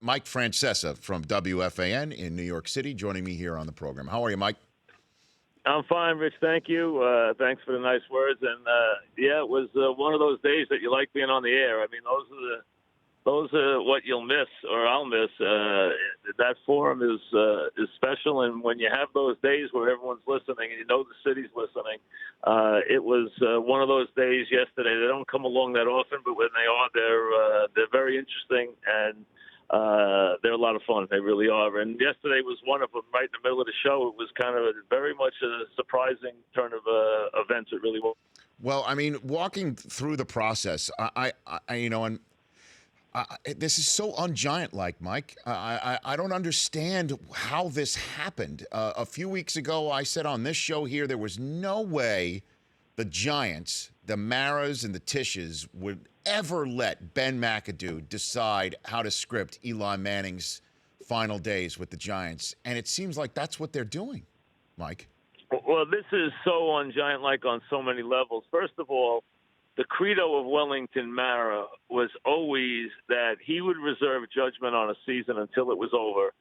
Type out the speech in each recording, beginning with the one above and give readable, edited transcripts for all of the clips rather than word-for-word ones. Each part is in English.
Mike Francesa from WFAN in New York City joining me here on the program. How are you, Mike? I'm fine, Rich. Thank you. Thanks for the nice words. And it was one of those days that you like being on the air. I mean, those are what you'll miss, or I'll miss. That forum is special, and when you have those days where everyone's listening and you know the city's listening, it was one of those days yesterday. They don't come along that often, but when they are, they're very interesting, and they're a lot of fun. They really are. And yesterday was one of them. Right in the middle of the show, it was kind of very much a surprising turn of events. It really was. Well, I mean, walking through the process, this is so un-Giant-like, Mike. I don't understand how this happened. A few weeks ago, I said on this show here, there was no way the Giants, the Maras and the Tishes would ever let Ben McAdoo decide how to script Eli Manning's final days with the Giants. And it seems like that's what they're doing, Mike. Well, this is so un-Giant-like on so many levels. First of all, the credo of Wellington Mara was always that he would reserve judgment on a season until it was over.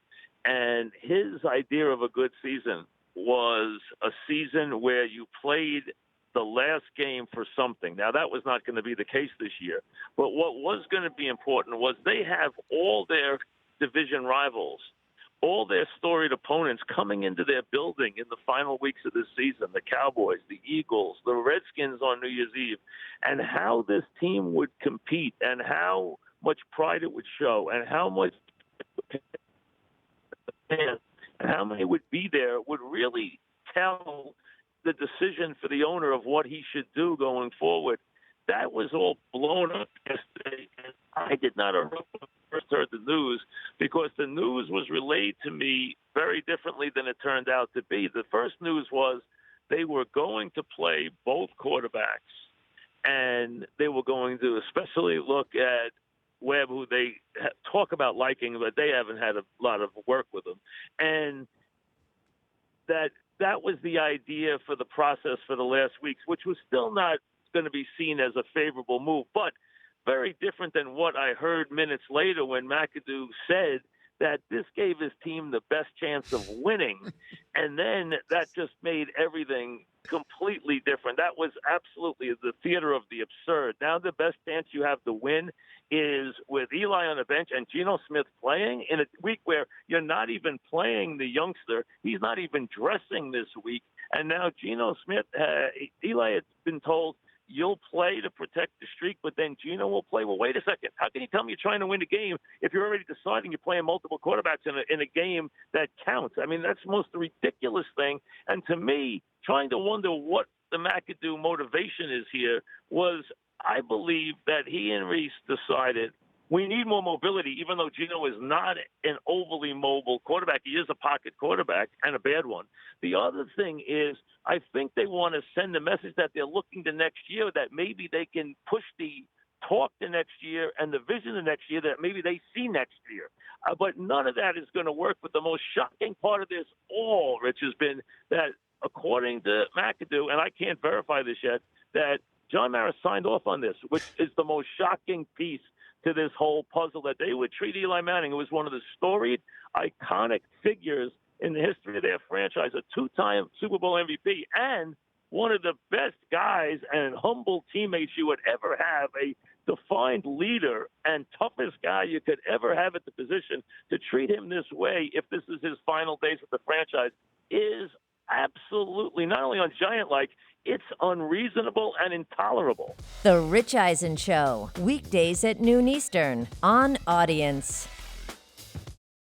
And his idea of a good season was a season where you played the last game for something. Now, that was not going to be the case this year. But what was going to be important was they have all their division rivals, all their storied opponents coming into their building in the final weeks of this season, the Cowboys, the Eagles, the Redskins on New Year's Eve, and how this team would compete and how much pride it would show and how much and how many would be there would really tell the decision for the owner of what he should do going forward. That was all blown up yesterday, and I did not first heard the news because the news was relayed to me very differently than it turned out to be. The first news was they were going to play both quarterbacks, and they were going to especially look at Webb, who they talk about liking, but they haven't had a lot of work with him. And that was the idea for the process for the last weeks, which was still not going to be seen as a favorable move, but very different than what I heard minutes later when McAdoo said that this gave his team the best chance of winning. And then that just made everything completely different. That was absolutely the theater of the absurd. Now the best chance you have to win is with Eli on the bench and Geno Smith playing in a week where you're not even playing the youngster. He's not even dressing this week. And now Geno Smith, Eli had been told, you'll play to protect the streak, but then Geno will play. Well, wait a second. How can you tell me you're trying to win a game if you're already deciding you're playing multiple quarterbacks in a game that counts? I mean, that's the most ridiculous thing. And to me, trying to wonder what the McAdoo motivation is here was, I believe that he and Reese decided we need more mobility, even though Geno is not an overly mobile quarterback. He is a pocket quarterback and a bad one. The other thing is I think they want to send a message that they're looking to next year, that maybe they can push the talk to next year and the vision of next year that maybe they see next year. But none of that is going to work. But the most shocking part of this all, Rich, has been that according to McAdoo, and I can't verify this yet, that John Mara signed off on this, which is the most shocking piece to this whole puzzle, that they would treat Eli Manning, who was one of the storied, iconic figures in the history of their franchise, a two-time Super Bowl MVP, and one of the best guys and humble teammates you would ever have, a defined leader and toughest guy you could ever have at the position, to treat him this way, if this is his final days with the franchise, is absolutely not only un-Giant-like, it's unreasonable and intolerable. The Rich Eisen Show, weekdays at noon Eastern on Audience.